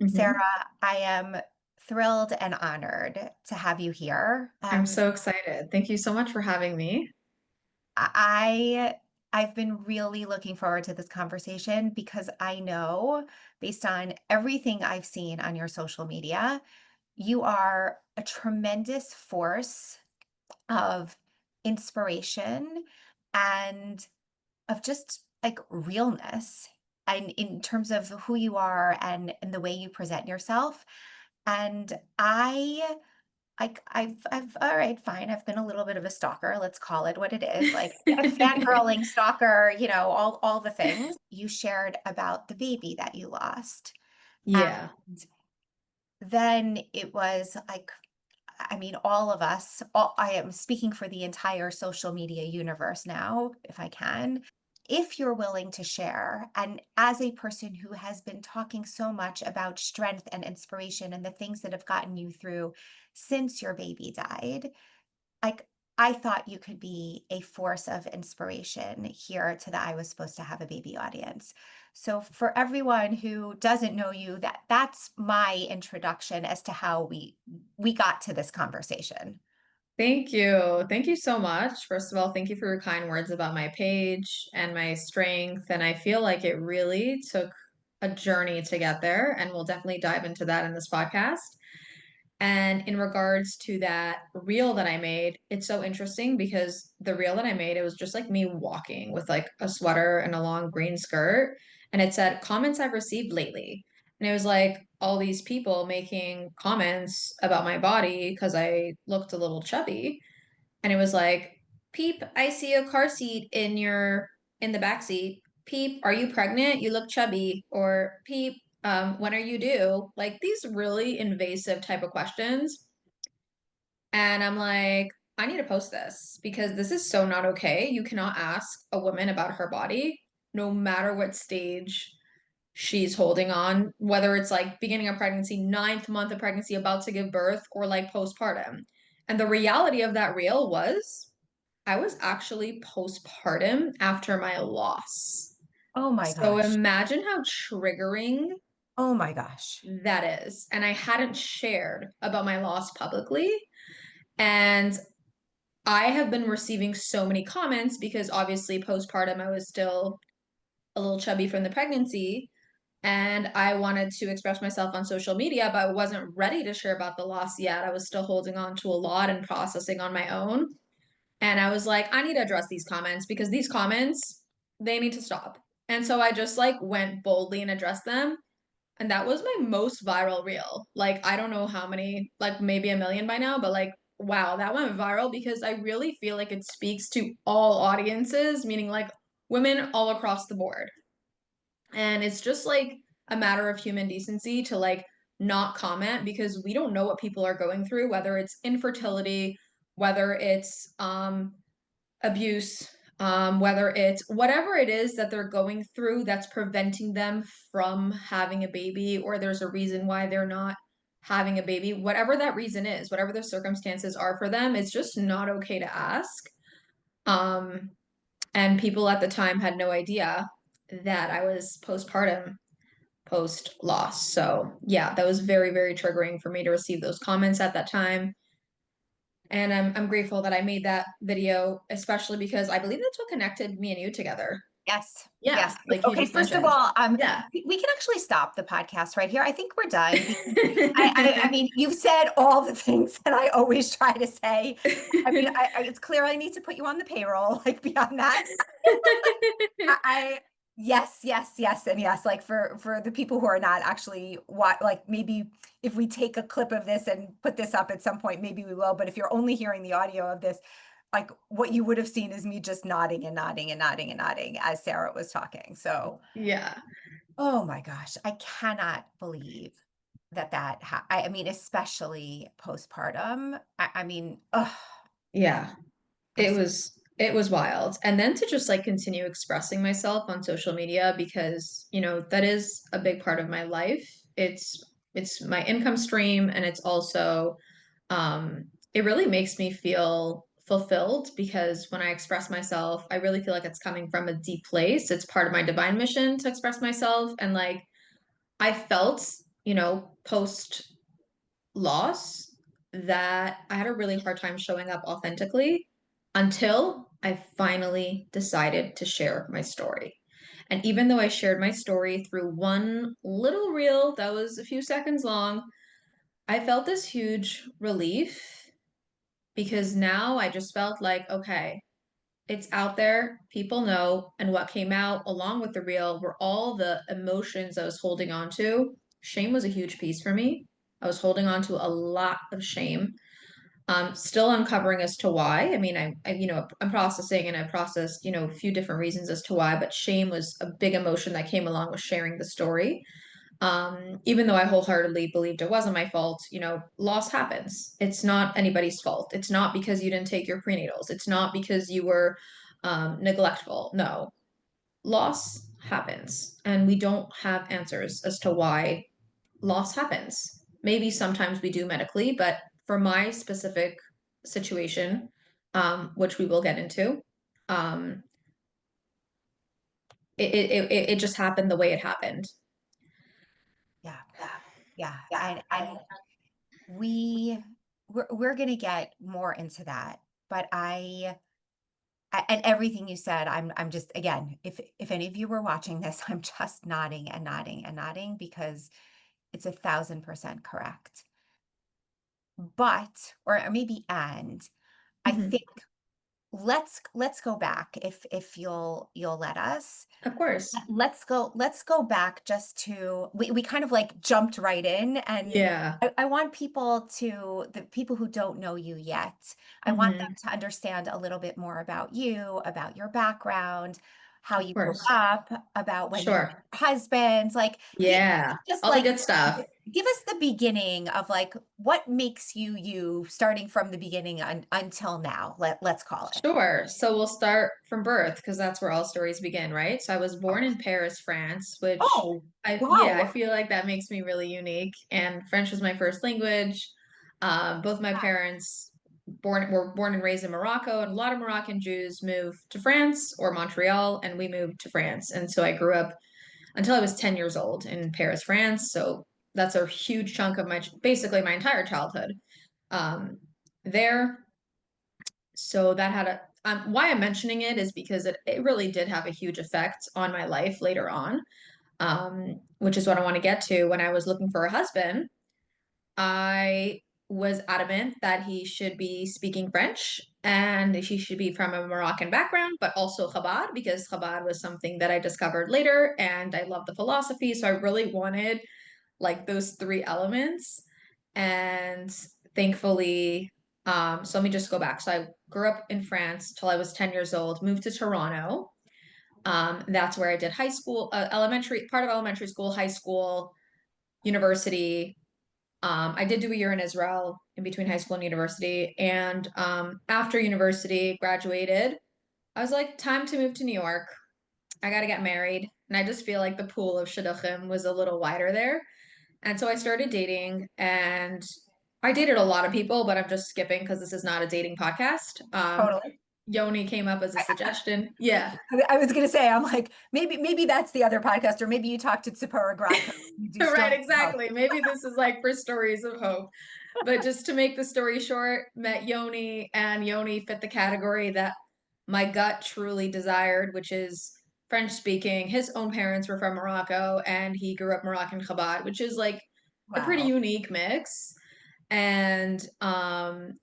Sarah, hmm I am thrilled and honored to have you here. I'm so excited. Thank you so much for having me. I I've been really looking forward to this conversation because I know, based on everything I've seen on your social media, you are a tremendous force of inspiration and of just like realness and in terms of who you are and the way you present yourself. And I've all right, fine. I've been a little bit of a stalker. Let's call it what it is. Like a fangirling stalker, all the things. You shared about the baby that you lost. And Yeah. then it was like, I mean, all of us, I am speaking for the entire social media universe now, if I can. If you're willing to share, and as a person who has been talking so much about strength and inspiration and the things that have gotten you through since your baby died, like I thought you could be a force of inspiration here to the I was supposed to have a baby audience. So for everyone who doesn't know you, that's my introduction as to how we got to this conversation. Thank you. Thank you so much. First of all, thank you for your kind words about my page and my strength. And I feel like it really took a journey to get there. And we'll definitely dive into that in this podcast. And in regards to that reel that I made, it's so interesting because the reel that I made, it was just like me walking with like a sweater and a long green skirt. And it said, comments I've received lately. And it was like all these people making comments about my body because I looked a little chubby. And it was like, Peep, I see a car seat in the back seat. Peep, are you pregnant? You look chubby. Or Peep, when are you due? Like these really invasive type of questions. And I'm like, I need to post this because this is so not okay. You cannot ask a woman about her body, no matter what stage she's holding on, whether it's like beginning of pregnancy, ninth month of pregnancy, about to give birth, or like postpartum. And the reality of that reel was I was actually postpartum after my loss. Oh my So gosh. imagine how triggering Oh my gosh. that is. And I hadn't shared about my loss publicly. And I have been receiving so many comments because obviously postpartum, I was still a little chubby from the pregnancy. And I wanted to express myself on social media, but I wasn't ready to share about the loss yet. I was still holding on to a lot and processing on my own. And I was like, I need to address these comments because these comments, they need to stop. And so I just like went boldly and addressed them. And that was my most viral reel. Like, I don't know how many, like maybe a million by now, but like, wow, that went viral because I really feel like it speaks to all audiences, meaning like women all across the board. And it's just like a matter of human decency to like not comment because we don't know what people are going through, whether it's infertility, whether it's abuse, whether it's whatever it is that they're going through that's preventing them from having a baby, or there's a reason why they're not having a baby, whatever that reason is, whatever the circumstances are for them, it's just not okay to ask. Um, and people at the time had no idea that I was postpartum post loss. So, yeah, that was very, very triggering for me to receive those comments at that time. And I'm grateful that I made that video, especially because I believe that's what connected me and you together. Yes. Yeah, Yes. like you Okay. just First of mentioned. all, Yeah. we can actually stop the podcast right here. I think we're done. I mean, you've said all the things that I always try to say. I mean, it's clear I need to put you on the payroll. Like beyond that, I yes, yes, yes, and yes. Like for the people who are not actually what like maybe if we take a clip of this and put this up at some point, maybe we will. But if you're only hearing the audio of this, like what you would have seen is me just nodding and nodding and nodding and nodding as Sarah was talking. So, Yeah. oh my gosh, I cannot believe I mean, especially postpartum. I mean, oh, Yeah. I'm It so was it was wild. And then to just like continue expressing myself on social media because, that is a big part of my life. It's my income stream and it's also it really makes me feel fulfilled because when I express myself, I really feel like it's coming from a deep place. It's part of my divine mission to express myself and like I felt post loss, that I had a really hard time showing up authentically until I finally decided to share my story. And even though I shared my story through one little reel that was a few seconds long, I felt this huge relief because now I just felt like, okay, it's out there, people know, and what came out along with the reel were all the emotions I was holding on to. Shame was a huge piece for me. I was holding on to a lot of shame. Still uncovering as to why. I mean, I'm processing and I processed, a few different reasons as to why, but shame was a big emotion that came along with sharing the story. Even though I wholeheartedly believed it wasn't my fault, loss happens. It's not anybody's fault. It's not because you didn't take your prenatals. It's not because you were neglectful. No, loss happens, and we don't have answers as to why loss happens. Maybe sometimes we do medically, but for my specific situation, which we will get into, um, it just happened the way it happened. Yeah. Yeah. And we we're gonna get more into that, but and everything you said, I'm just again, if any of you were watching this, I'm just nodding and nodding and nodding because it's 1,000% correct. But, or maybe and, I Mhm. think let's go back if you'll let us. Of course. Let's go back just to we kind of like jumped right in, and Yeah. I want the people who don't know you yet, I want them Mhm. to understand a little bit more about you, about your background, how Of you grew course. up, about when you met Sure. your husband, like Yeah. just All the like good stuff. give us the beginning of like what makes you you starting from the beginning until now. Let's call it. Sure. So we'll start from birth because that's where all stories begin, right? So I was born in Paris, France, which Oh, yeah, I wow. feel like that makes me really unique. And French was my first language. Both my parents were born and raised in Morocco, and a lot of Moroccan Jews moved to France or Montreal, and we moved to France. And so I grew up until I was 10 years old in Paris, France. So that's a huge chunk of my basically my entire childhood there. So that had a why I'm mentioning it is because it really did have a huge effect on my life later on, which is what I want to get to. When I was looking for a husband, I was adamant that he should be speaking French and he should be from a Moroccan background, but also Chabad, because Chabad was something that I discovered later and I love the philosophy. So I really wanted like those three elements. And thankfully, so let me just go back. So I grew up in France till I was 10 years old, moved to Toronto. That's where I did high school, part of elementary school, high school, university. I did do a year in Israel in between high school and university. And after university, graduated, I was like, time to move to New York. I got to get married. And I just feel like the pool of shidduchim was a little wider there. And so I started dating and I dated a lot of people, but I'm just skipping because this is not a dating podcast. Totally. Yoni came up as a suggestion. Yeah. I was gonna say, I'm like, maybe that's the other podcast, or maybe you talk to Tzipora Gradko. You do Right, stories about. exactly. Maybe this is like for stories of hope. But just to make the story short, met Yoni and Yoni fit the category that my gut truly desired, which is French speaking. His own parents were from Morocco and he grew up Moroccan Chabad, which is like a pretty Wow. unique mix. And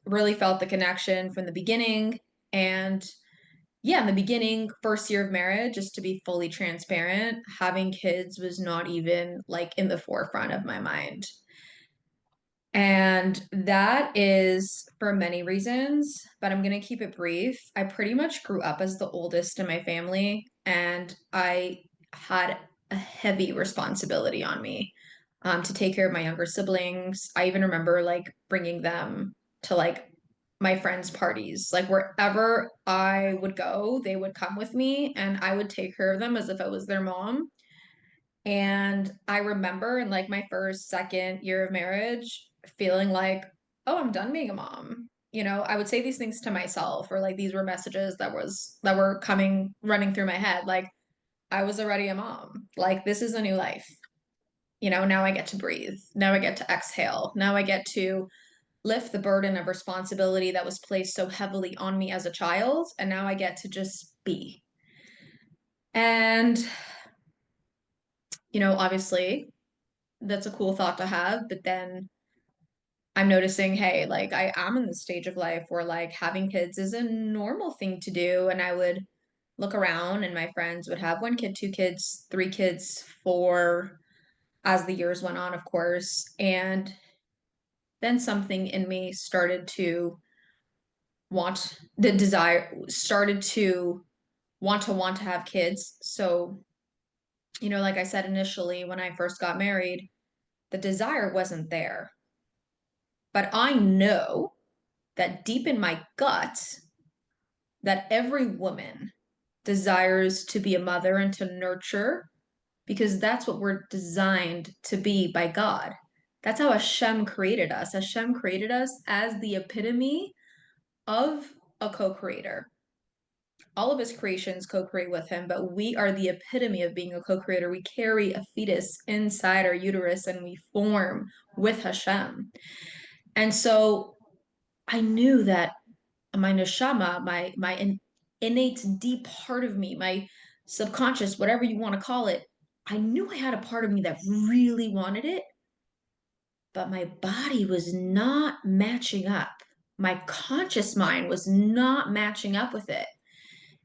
really felt the connection from the beginning. And yeah, in the beginning, first year of marriage, just to be fully transparent, having kids was not even like in the forefront of my mind. And that is for many reasons, but I'm going to keep it brief. I pretty much grew up as the oldest in my family, and I had a heavy responsibility on me to take care of my younger siblings. I even remember like bringing them to like my friends' parties. Like wherever I would go, they would come with me, and I would take care of them as if I was their mom. And I remember in like my first, second year of marriage, feeling like, oh, I'm done being a mom. I would say these things to myself, or like these were messages that were coming running through my head. Like I was already a mom. Like this is a new life. now I get to breathe. Now I get to exhale. Now I get to lift the burden of responsibility that was placed so heavily on me as a child. And now I get to just be. And, obviously that's a cool thought to have. But then I'm noticing, hey, like I am in the stage of life where like having kids is a normal thing to do. And I would look around and my friends would have one kid, two kids, three kids, four as the years went on, of course. And then something in me started to started to want to have kids. So, like I said initially, when I first got married, the desire wasn't there. But I know that deep in my gut, that every woman desires to be a mother and to nurture because that's what we're designed to be by God. That's how Hashem created us. Hashem created us as the epitome of a co-creator. All of his creations co-create with him, but we are the epitome of being a co-creator. We carry a fetus inside our uterus and we form with Hashem. And so I knew that my neshama, my innate deep part of me, my subconscious, whatever you want to call it, I knew I had a part of me that really wanted it, but my body was not matching up. My conscious mind was not matching up with it.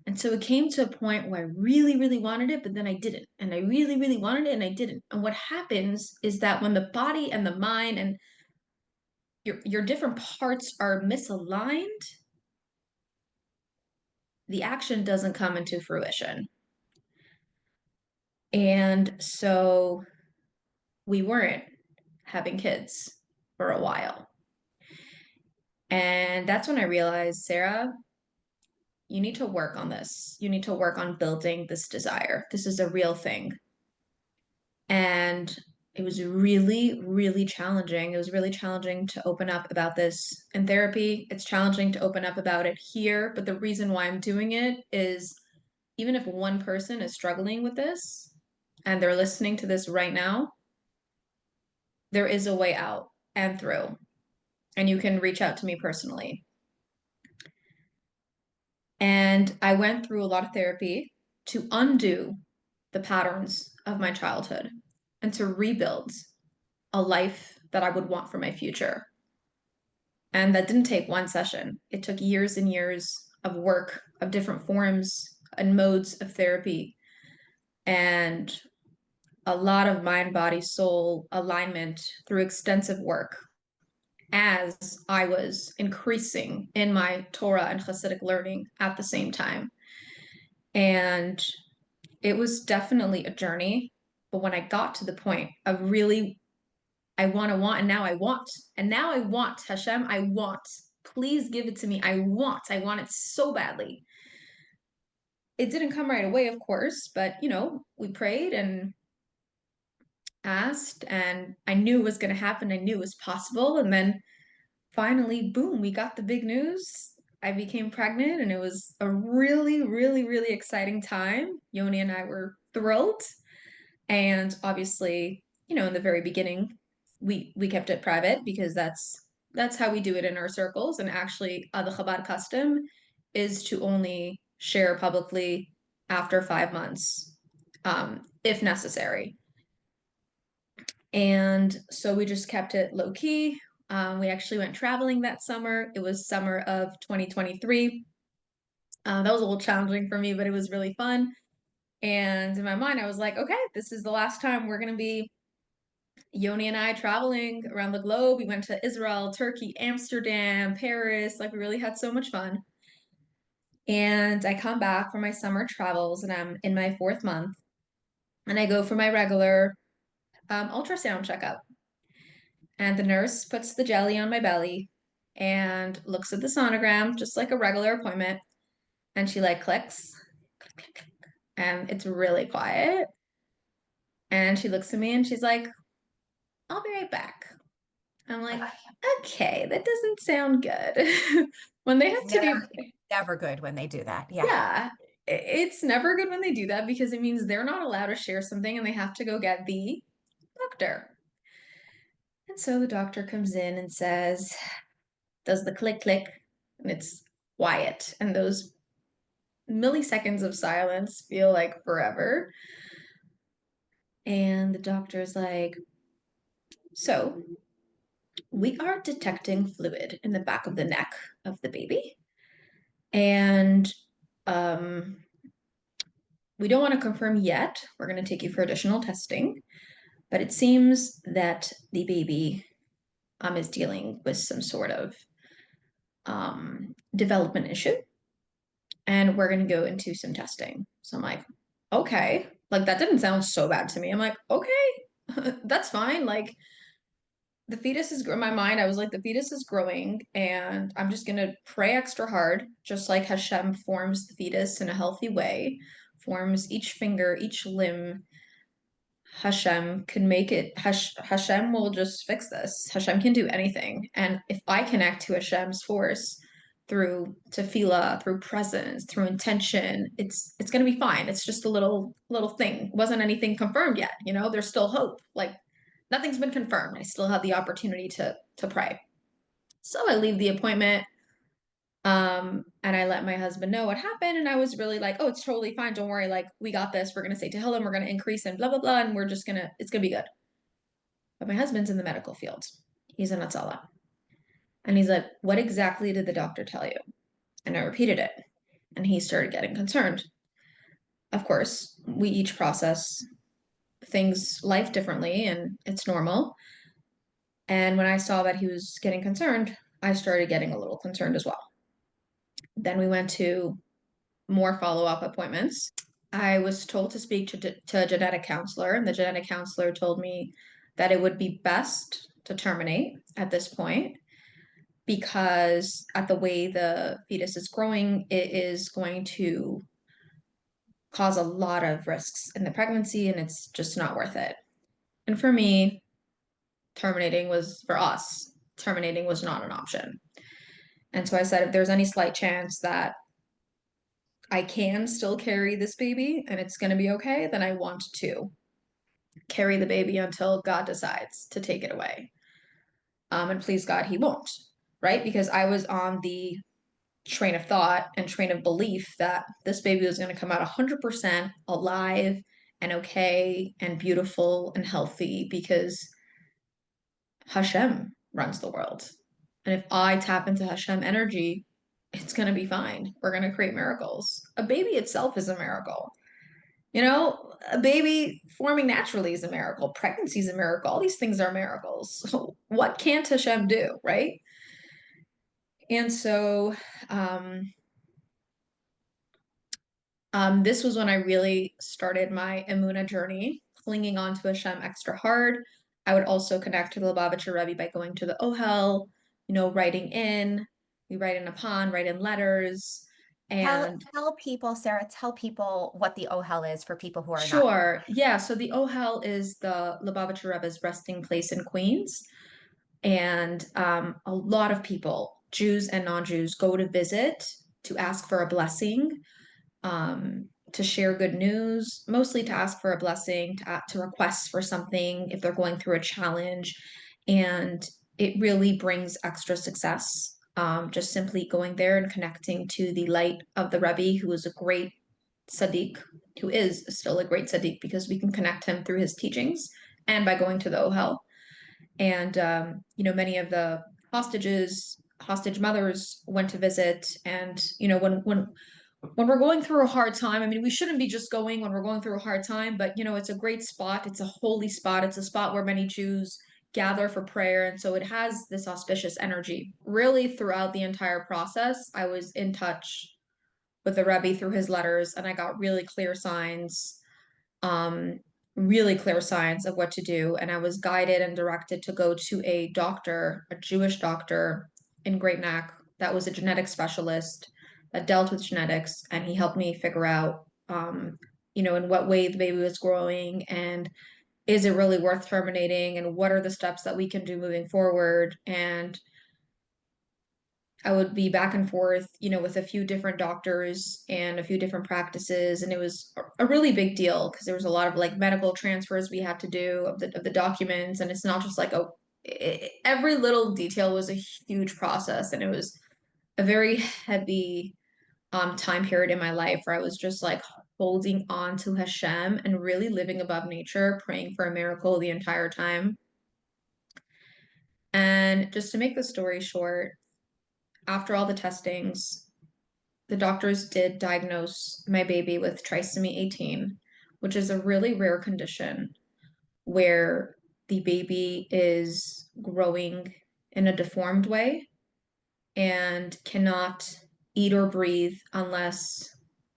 And so it came to a point where I really, really wanted it, but then I didn't. And I really, really wanted it and I didn't. And what happens is that when the body and the mind and your different parts are misaligned, the action doesn't come into fruition. And so we weren't having kids for a while. And that's when I realized, Sarah, you need to work on this. You need to work on building this desire. This is a real thing. And it was really, really challenging. It was really challenging to open up about this in therapy. It's challenging to open up about it here. But the reason why I'm doing it is even if one person is struggling with this and they're listening to this right now, there is a way out and through. And you can reach out to me personally. And I went through a lot of therapy to undo the patterns of my childhood and to rebuild a life that I would want for my future. And that didn't take one session. It took years and years of work, of different forms and modes of therapy, and a lot of mind, body, soul alignment through extensive work as I was increasing in my Torah and Hasidic learning at the same time. And it was definitely a journey. But when I got to the point of really, I want, and now I want, and now I want, Hashem, I want. Please give it to me. I want it so badly. It didn't come right away, of course, but we prayed and asked, and I knew it was going to happen. I knew it was possible. And then finally, boom, we got the big news. I became pregnant, and it was a really, really, really exciting time. Yoni and I were thrilled. And obviously, in the very beginning, we kept it private because that's how we do it in our circles. And actually, the Chabad custom is to only share publicly after 5 months, if necessary. And so we just kept it low key. We actually went traveling that summer. It was summer of 2023. That was a little challenging for me, but it was really fun. And in my mind, I was like, okay, this is the last time we're going to be Yoni and I traveling around the globe. We went to Israel, Turkey, Amsterdam, Paris. Like, we really had so much fun. And I come back from my summer travels and I'm in my 4th month. And I go for my regular ultrasound checkup. And the nurse puts the jelly on my belly and looks at the sonogram, just like a regular appointment. And she like clicks, and it's really quiet. And she looks at me and she's like, I'll be right back. I'm like, okay, that doesn't sound good. When they It's have to be, never good when they do that. Yeah. yeah, it's never good when they do that because it means they're not allowed to share something and they have to go get the doctor. And so the doctor comes in and says, does the click click, and it's quiet. And those milliseconds of silence feel like forever. And the doctor's like, so we are detecting fluid in the back of the neck of the baby. And um, we don't want to confirm yet. We're going to take you for additional testing. But it seems that the baby is dealing with some sort of development issue. And we're going to go into some testing. So I'm like, okay. Like, that didn't sound so bad to me. I'm like, okay, that's fine. Like, the fetus is, in my mind, I was like, the fetus is growing, and I'm just going to pray extra hard, just like Hashem forms the fetus in a healthy way, forms each finger, each limb. Hashem can make it. Hashem will just fix this. Hashem can do anything. And if I connect to Hashem's force through tefillah, through presence, through intention, it's gonna be fine. It's just a little thing. It wasn't anything confirmed yet. There's still hope. Like, nothing's been confirmed. I still have the opportunity to pray. So I leave the appointment. And I let my husband know what happened, and I was really like, "Oh, it's totally fine. Don't worry. Like, we got this. We're gonna say Tehillim. We're gonna increase and blah blah blah, and it's gonna be good." But my husband's in the medical field. He's a Natsala, and he's like, "What exactly did the doctor tell you?" And I repeated it, and he started getting concerned. Of course, we each process things life differently, and it's normal. And when I saw that he was getting concerned, I started getting a little concerned as well. Then we went to more follow-up appointments. I was told to speak to a genetic counselor, and the genetic counselor told me that it would be best to terminate at this point because at the way the fetus is growing, it is going to cause a lot of risks in the pregnancy, and it's just not worth it. And for me, for us, terminating was not an option. And so I said, if there's any slight chance that I can still carry this baby and it's going to be okay, then I want to carry the baby until God decides to take it away. And please God, he won't, right? Because I was on the train of thought and train of belief that this baby was going to come out 100% alive and okay and beautiful and healthy because Hashem runs the world. And if I tap into Hashem energy, it's going to be fine. We're going to create miracles. A baby itself is a miracle. A baby forming naturally is a miracle. Pregnancy is a miracle. All these things are miracles. So what can't Hashem do, right? And so this was when I really started my Emunah journey, clinging on to Hashem extra hard. I would also connect to the Lubavitcher Rebbe by going to the Ohel, writing in. We write in upon, write in letters. Tell And tell people, Sarah, tell people what the OHEL is for people who are not. sure, yeah, so the Ohel is the Lubavitcher Rebbe's resting place in Queens. And a lot of people, Jews and non-Jews, go to visit to ask for a blessing, to share good news, mostly to ask for a blessing, to request for something if they're going through a challenge. And it really brings extra success. Just simply going there and connecting to the light of the Rebbe, who is a great Sadiq, who is still a great Sadiq because we can connect him through his teachings and by going to the Ohel. And many of the hostage mothers went to visit. And when we're going through a hard time, I mean, we shouldn't be just going when we're going through a hard time, but it's a great spot. It's a holy spot. It's a spot where many Jews gather for prayer, and so it has this auspicious energy. Really, throughout the entire process, I was in touch with the Rebbe through his letters, and I got um, really clear signs of what to do. And I was guided and directed to go to a doctor, a Jewish doctor in Great Neck that was a genetic specialist that dealt with genetics. And he helped me figure out, in what way the baby was growing and is it really worth terminating and what are the steps that we can do moving forward. And I would be back and forth, with a few different doctors and a few different practices, and it was a really big deal because there was a lot of like medical transfers we had to do of the documents, and it's not just like every little detail was a huge process, and it was a very heavy time period in my life where I was just like holding on to Hashem and really living above nature, praying for a miracle the entire time. And just to make the story short, after all the testings, the doctors did diagnose my baby with trisomy 18, which is a really rare condition where the baby is growing in a deformed way and cannot eat or breathe unless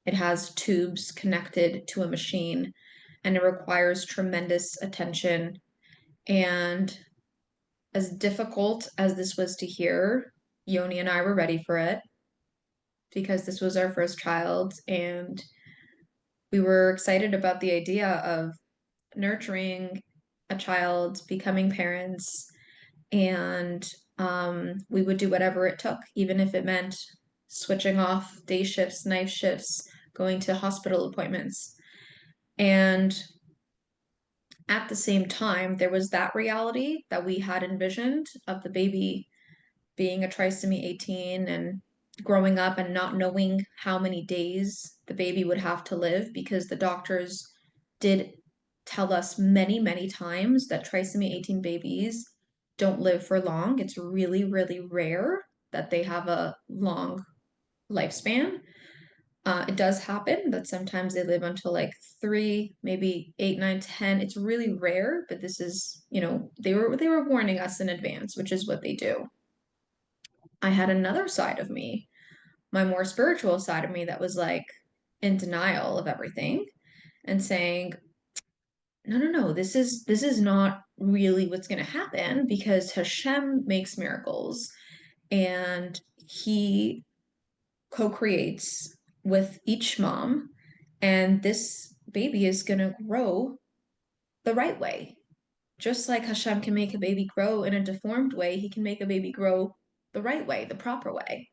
it has tubes connected to a machine, and it requires tremendous attention. And as difficult as this was to hear, Yoni and I were ready for it because this was our first child, and we were excited about the idea of nurturing a child, becoming parents, and we would do whatever it took, even if it meant switching off day shifts, night shifts, going to hospital appointments. And at the same time, there was that reality that we had envisioned of the baby being a trisomy 18 and growing up and not knowing how many days the baby would have to live because the doctors did tell us many, many times that trisomy 18 babies don't live for long. It's really, really rare that they have a long lifespan. It does happen that sometimes they live until like 3, maybe 8, 9, 10. It's really rare, but this is, they were warning us in advance, which is what they do. I had another side of me, my more spiritual side of me, that was like in denial of everything and saying, no, no, no, this is not really what's going to happen because Hashem makes miracles and he co-creates with each mom, and this baby is going to grow the right way. Just like Hashem can make a baby grow in a deformed way, he can make a baby grow the right way, the proper way.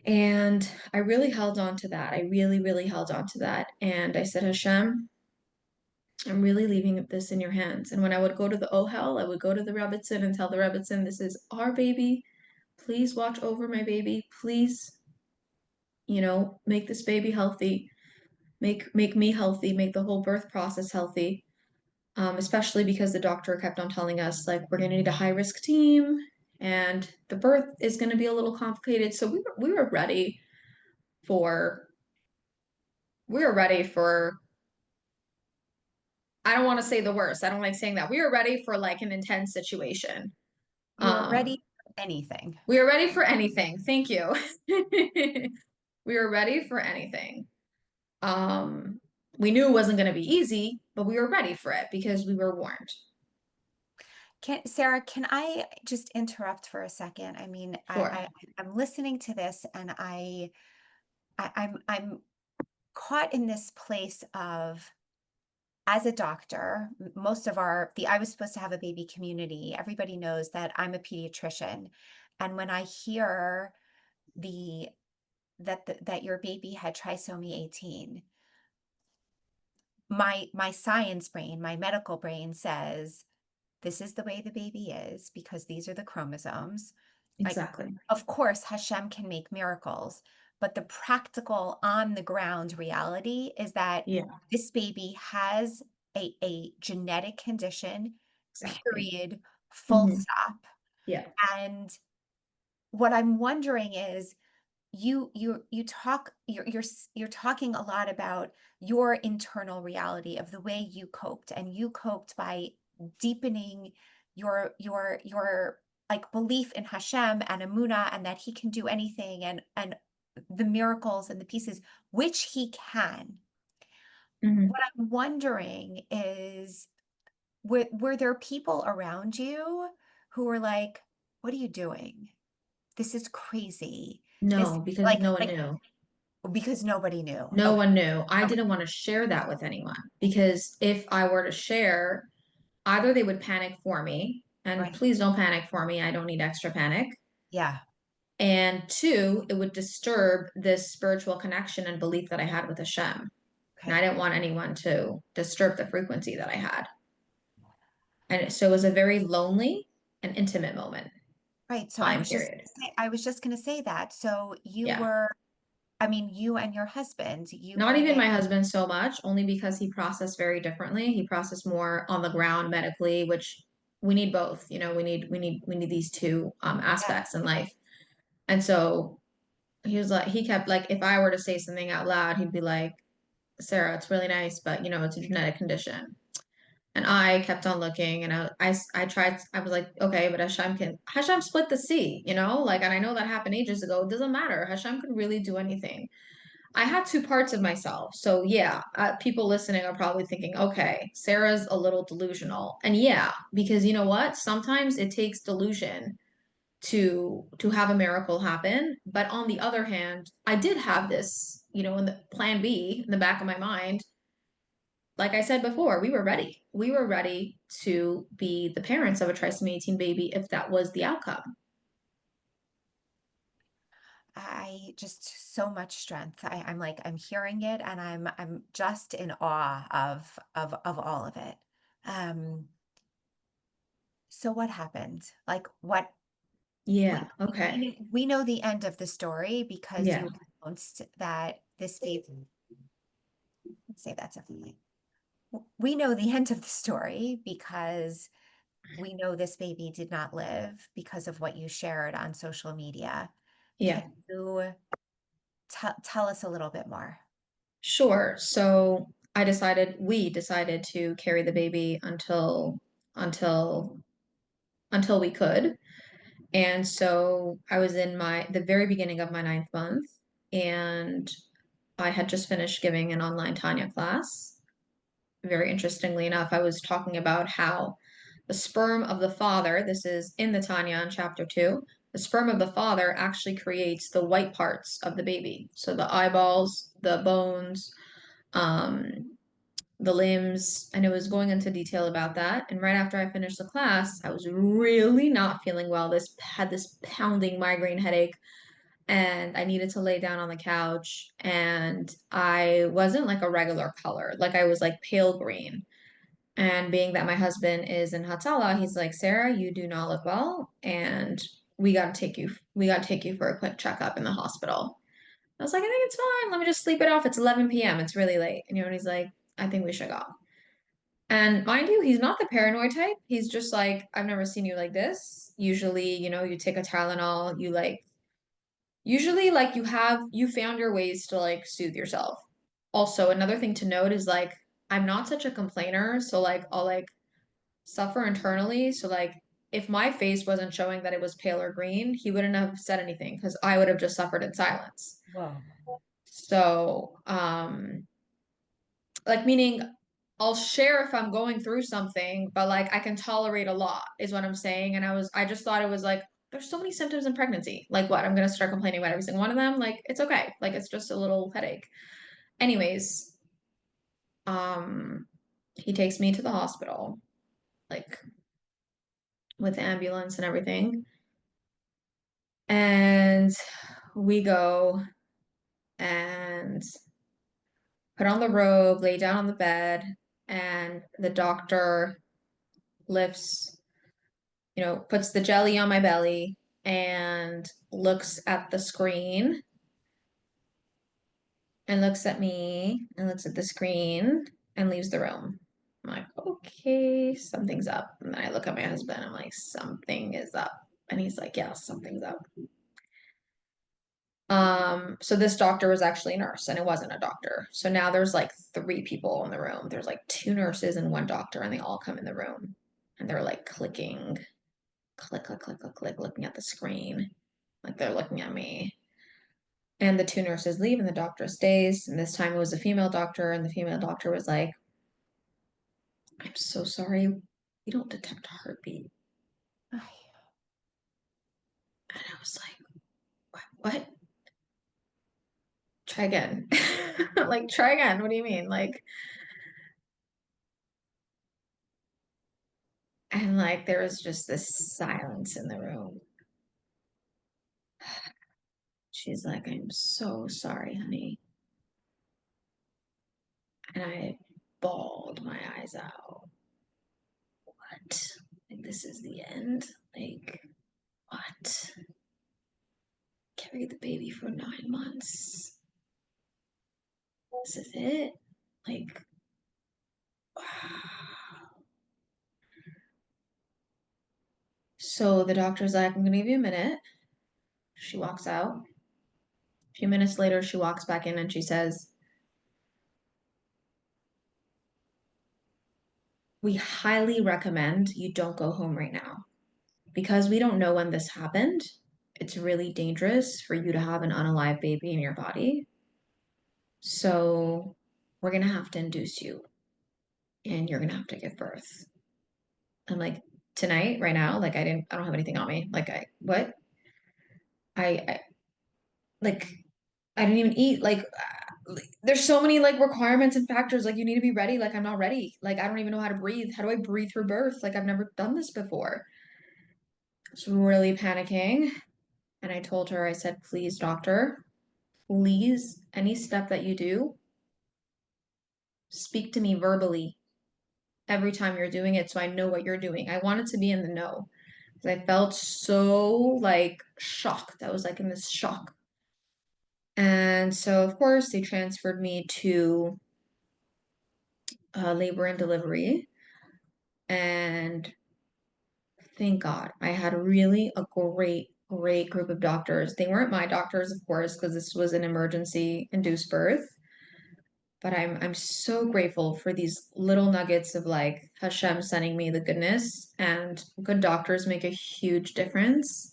And I really held on to that. I really, really held on to that. And I said, Hashem, I'm really leaving this in your hands. And when I would go to the Ohel, I would go to the Rebbitzin and tell the Rebbitzin, this is our baby. Please watch over my baby. Please, make this baby healthy. Make me healthy. Make the whole birth process healthy. Especially because the doctor kept on telling us, like, we're going to need a high risk team and the birth is going to be a little complicated. So we were ready for we were ready for I don't want to say the worst. I don't like saying that. We were ready for like an intense situation. You were Um, ready for anything. we were ready for anything. Thank you. We were ready for anything. Um, we knew it wasn't going to be easy, but we were ready for it because we were warned. Sarah, can I just interrupt for a second? I mean, Sure. I'm listening to this and I'm caught in this place of, as a doctor, most of I was supposed to have a baby community. Everybody knows that I'm a pediatrician. And when I hear the that your baby had trisomy 18, my science brain, my medical brain says, this is the way the baby is because these are the chromosomes. Like, Exactly. of course, Hashem can make miracles, but the practical on the ground reality is that Yeah, this baby has a genetic condition, exactly. period, full Hmm. stop. Yeah. And what I'm wondering is, you talk you're talking a lot about your internal reality of the way you coped, and you coped by deepening your like belief in Hashem and Emunah, and that he can do anything, and the miracles and the pieces, which he can. Hmm. What I'm wondering is, were there people around you who were like, what are you doing? This is crazy. This No, is because no one like knew. because nobody knew. No Okay. one knew. I Okay. didn't want to share that with anyone because if I were to share, either they would panic for me, and Right. please don't panic for me. I don't need extra panic. Yeah. And two, it would disturb this spiritual connection and belief that I had with Hashem. And I Okay. didn't want anyone to disturb the frequency that I had. And so it was a very lonely and intimate moment, Right. So time period. I was just going to say that. So you Yeah. were, I mean, you and your husband, you Not were even there. my husband so much, only because he processed very differently. He processed more on the ground medically, which we need both. We need these two Yeah. aspects in life. And so he was like, he kept like, if I were to say something out loud, he'd be like, Sarah, it's really nice, but it's a genetic condition. And I kept on looking, and I tried. I was like, okay, but Hashem split the sea, like, and I know that happened ages ago. It doesn't matter. Hashem could really do anything. I had two parts of myself. So yeah, people listening are probably thinking, okay, Sarah's a little delusional. And yeah, because you know what? Sometimes it takes delusion to have a miracle happen. But on the other hand, I did have this, in the plan B in the back of my mind. Like I said before, we were ready. We were ready to be the parents of a trisomy 18 baby if that was the outcome. I just so much strength. I'm like, I'm hearing it and I'm just in awe of all of it. Um, so what happened? Like what Yeah. Okay. we know the end of the story because Yeah. you announced that this baby, let's say that's a feeling. We know the end of the story because we know this baby did not live because of what you shared on social media. Can Yeah. you tell us a little bit more? Sure. So we decided to carry the baby until until we could. And so I was in the very beginning of my ninth month, and I had just finished giving an online Tanya class. Very interestingly enough, I was talking about how the sperm of the father, this is in the Tanya in chapter 2, the sperm of the father actually creates the white parts of the baby. So the eyeballs, the bones, um, the limbs, and it was going into detail about that. And right after I finished the class, I was really not feeling well. This had this pounding migraine headache, and I needed to lay down on the couch. And I wasn't like a regular color, like I was like pale green. And being that my husband is in Hatala, he's like, Sarah, you do not look well, and we gotta take you for a quick checkup in the hospital. I was like, I think it's fine. Let me just sleep it off. It's 11 p.m. It's really late. And he's like, I think we should go. And mind you, he's not the paranoid type. He's just like, I've never seen you like this. Usually, you take a Tylenol, usually like you found your ways to like soothe yourself. Also, another thing to note is like, I'm not such a complainer. So like, I'll like suffer internally. So like, if my face wasn't showing that it was pale or green, he wouldn't have said anything because I would have just suffered in silence. Whoa. So, like meaning I'll share if I'm going through something, but like I can tolerate a lot is what I'm saying. And I just thought it was like, there's so many symptoms in pregnancy. Like what? I'm gonna start complaining about every single one of them. Like it's okay. Like it's just a little headache. Anyways, um, he takes me to the hospital, like with the ambulance and everything. And we go and put on the robe, lay down on the bed, and the doctor lifts puts the jelly on my belly and looks at the screen and looks at me and looks at the screen and leaves the room. I'm like, okay, something's up. And then I look at my husband, I'm like, something is up. And he's like, yeah, something's up. So this doctor was actually a nurse and it wasn't a doctor. So now there's like three people in the room. There's like two nurses and one doctor, and they all come in the room and they're like clicking, click, click, click, click, click, looking at the screen. Like they're looking at me. And the two nurses leave and the doctor stays. And this time it was a female doctor, and the female doctor was like, I'm so sorry. We don't detect a heartbeat. Ay, And I was like, what? Try again. Like, try again. What do you mean? Like, and like there was just this silence in the room. She's like, I'm so sorry, honey. And I bawled my eyes out. What? Like, this is the end? Like, what? Carried the baby for 9 months. This is it? Like, wow. So the doctor's like, I'm gonna give you a minute. She walks out. A few minutes later, she walks back in and she says, we highly recommend you don't go home right now. Because we don't know when this happened, it's really dangerous for you to have an unalive baby in your body. So we're gonna have to induce you and you're gonna have to give birth. I'm like, tonight, right now, like I don't have anything on me. Like what? I like, I didn't even eat. There's so many like requirements and factors. Like, you need to be ready. Like, I'm not ready. Like, I don't even know how to breathe. How do I breathe through birth? Like, I've never done this before. I was really panicking. And I told her, I said, please, doctor, please, any step that you do, speak to me verbally every time you're doing it so I know what you're doing. I wanted to be in the know because I felt so like shocked. I was like in this shock. And so, of course, they transferred me to labor and delivery. And thank God I had really a great group of doctors. They weren't my doctors, of course, because this was an emergency induced birth. But I'm so grateful for these little nuggets of like Hashem sending me the goodness, and good doctors make a huge difference.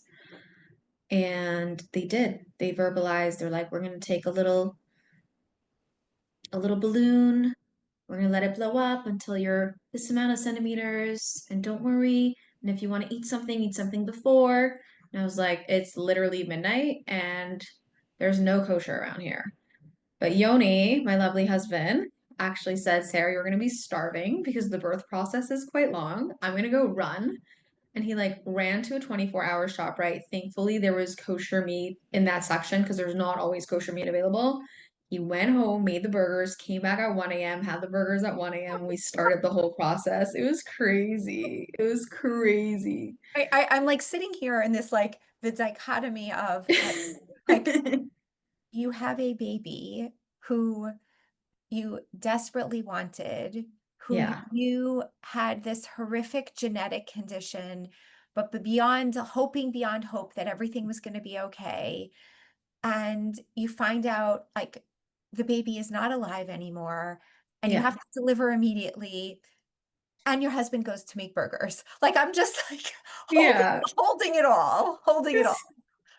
And they did. They verbalized, they're like, we're gonna take a little balloon, we're gonna let it blow up until you're this amount of centimeters, and don't worry. And if you want to eat something before. And I was like, it's literally midnight and there's no kosher around here. But Yoni, my lovely husband, actually said, Sarah, you're going to be starving because the birth process is quite long. I'm going to go run. And he like ran to a 24-hour shop, right? Thankfully, there was kosher meat in that section because there's not always kosher meat available. He went home, made the burgers, came back at 1 a.m., had the burgers at 1 a.m. We started the whole process. It was crazy. It was crazy. I'm like sitting here in this like the dichotomy of like you have a baby who you desperately wanted, who you Yeah. knew had this horrific genetic condition, but beyond hoping beyond hope that everything was going to be okay. And you find out like the baby is not alive anymore and you have Yeah. to deliver immediately. And your husband goes to make burgers. Like I'm just like Yeah. holding it all, holding it all.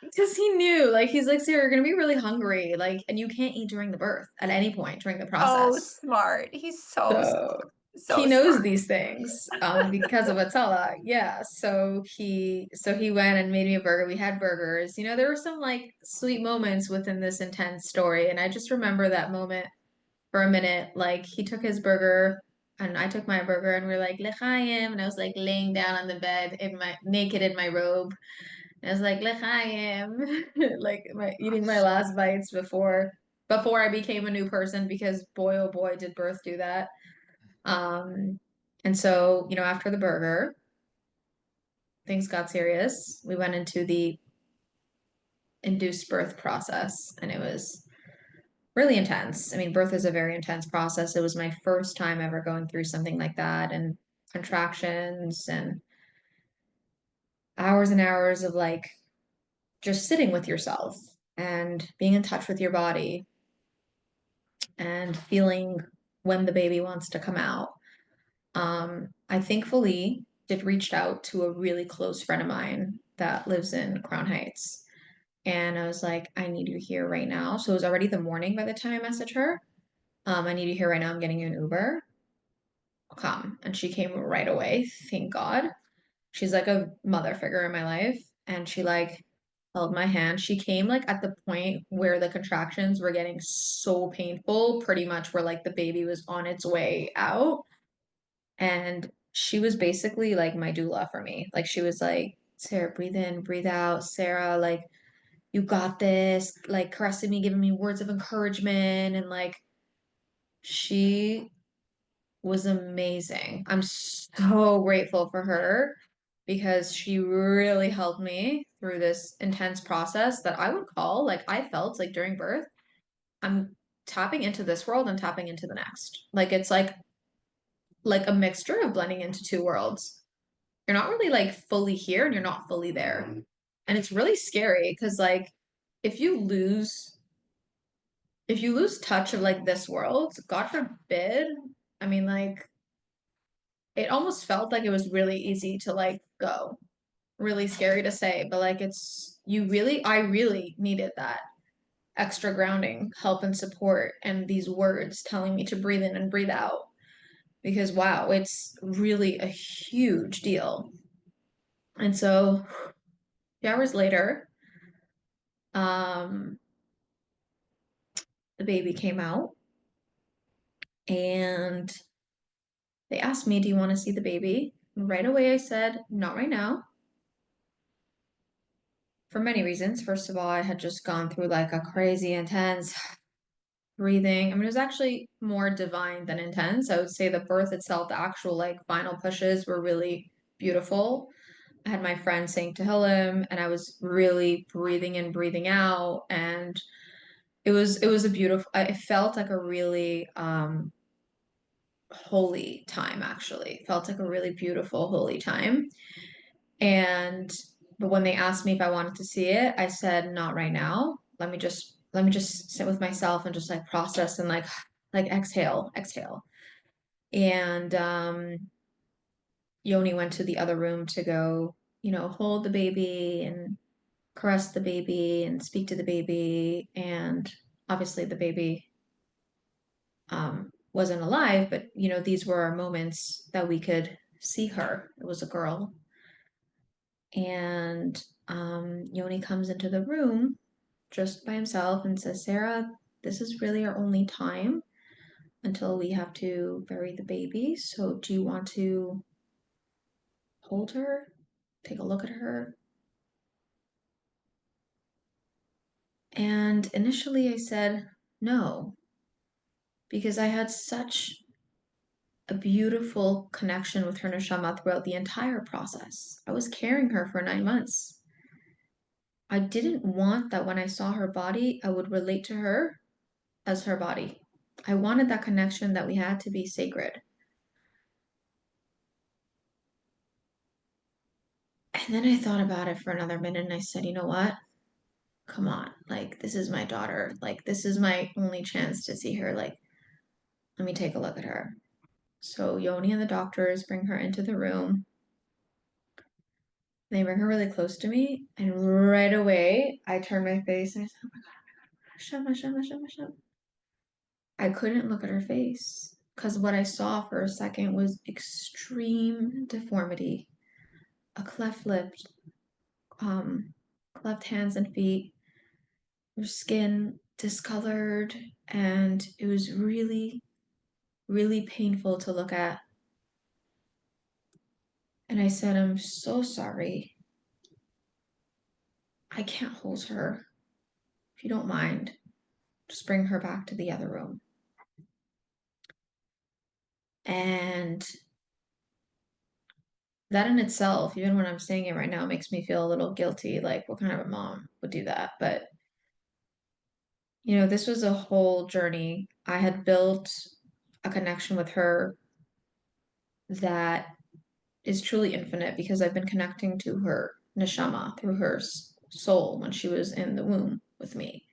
Because he knew, like, he's like, Sarah, you're gonna be really hungry, like, and you can't eat during the birth at any point during the Oh, process. smart. He's so, so, So he so knows smart. these things, because of Atala. Yeah. So he went and made me a burger. We had burgers. There were some like sweet moments within this intense story, and I just remember that moment for a minute. Like he took his burger. And I took my burger and we are like, L'chaim. And I was like laying down on the bed in my naked in my robe. I was like, L'chaim, like eating my Gosh. last bites before I became a new person because boy oh boy did birth do that. Um, and so, after the burger, things got serious. We went into the induced birth process and it was really intense. I mean, birth is a very intense process. It was my first time ever going through something like that and contractions and hours and hours of like just sitting with yourself and being in touch with your body and feeling when the baby wants to come out. I thankfully did reached out to a really close friend of mine that lives in Crown Heights. And I was like, I need you here right now. So it was already the morning by the time I messaged her. I need you here right now. I'm getting you an Uber. Come. And she came right away. Thank God. She's like a mother figure in my life. And she like held my hand. She came like at the point where the contractions were getting so painful, pretty much where like the baby was on its way out. And she was basically like my doula for me. Like she was like, Sarah, breathe in, breathe out. Sarah, like you got this, like caressing me, giving me words of encouragement, and like she was amazing. I'm so grateful for her because she really helped me through this intense process that I would call, like, I felt like during birth, I'm tapping into this world and tapping into the next. Like it's like a mixture of blending into two worlds. You're not really like fully here and you're not fully there. And it's really scary because like if you lose if you lose touch of like this world, God forbid, I mean like it almost felt like it was really easy to like go. Really scary to say, but like it's you really I really needed that extra grounding, help and support and these words telling me to breathe in and breathe out because wow, it's really a huge deal. And so 2 hours later, um the baby came out and they asked me, "Do you want to see the baby?" Right away I said, "Not right now." For many reasons. First of all, I had just gone through like a crazy intense breathing. I mean, it was actually more divine than intense. I would say the birth itself, the actual like final pushes were really beautiful. I had my friend saying Tehillim and I was really breathing in, breathing out. And it was a beautiful, it felt like a really holy time actually. It felt like a really beautiful, holy time. And but when they asked me if I wanted to see it, I said not right now. Let me just sit with myself and just like process and like exhale, exhale. And Yoni went to the other room to go, hold the baby and caress the baby and speak to the baby. And obviously the baby wasn't alive, but these were our moments that we could see her. It was a girl. And Yoni comes into the room just by himself and says, Sarah, this is really our only time until we have to bury the baby. So do you want to hold her, take a look at her? And initially I said no, because I had such a beautiful connection with her neshama throughout the entire process. I was carrying her for 9 months. I didn't want that when I saw her body, I would relate to her as her body. I wanted that connection that we had to be sacred. And then I thought about it for another minute and I said, you know what? Come on. Like, this is my daughter. Like, this is my only chance to see her. Like, let me take a look at her. So Yoni and the doctors bring her into the room. They bring her really close to me. And right away, I turned my face and I said, oh my God, Hashem, Hashem, Hashem, Hashem. I couldn't look at her face because what I saw for a second was extreme deformity, a cleft lip, um, cleft hands and feet, her skin discolored, and it was really, really painful to look at. And I said, I'm so sorry. I can't hold her. If you don't mind, just bring her back to the other room. And that in itself, even when I'm saying it right now, makes me feel a little guilty. Like, what kind of a mom would do that? But, this was a whole journey. I had built a connection with her that is truly infinite because I've been connecting to her neshama through her soul when she was in the womb with me.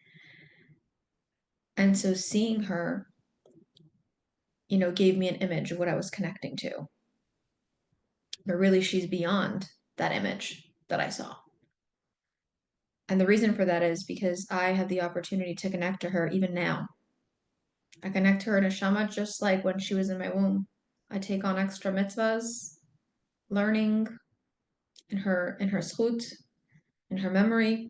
And so seeing her, gave me an image of what I was connecting to. But really, she's beyond that image that I saw. And the reason for that is because I had the opportunity to connect to her even now. I connect to her neshama just like when she was in my womb. I take on extra mitzvahs, learning in her zchut, in her memory,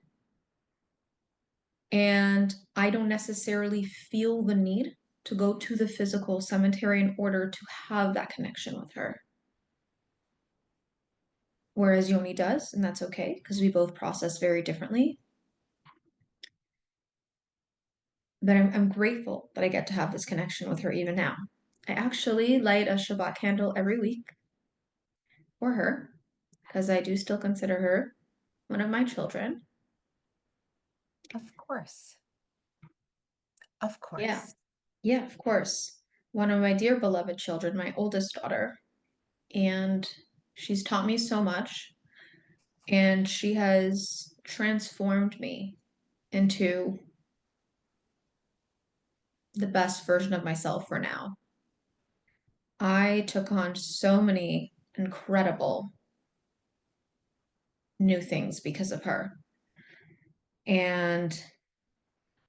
and I don't necessarily feel the need to go to the physical cemetery in order to have that connection with her. Whereas Yoni does, and that's okay because we both process very differently. but I'm grateful that I get to have this connection with her even now. I actually light a Shabbat candle every week for her because I do still consider her one of my children. Of course. Of Yeah, course. yeah, of course. One of my dear beloved children, my oldest daughter. And she's taught me so much, and she has transformed me into the best version of myself for now. I took on so many incredible new things because of her. And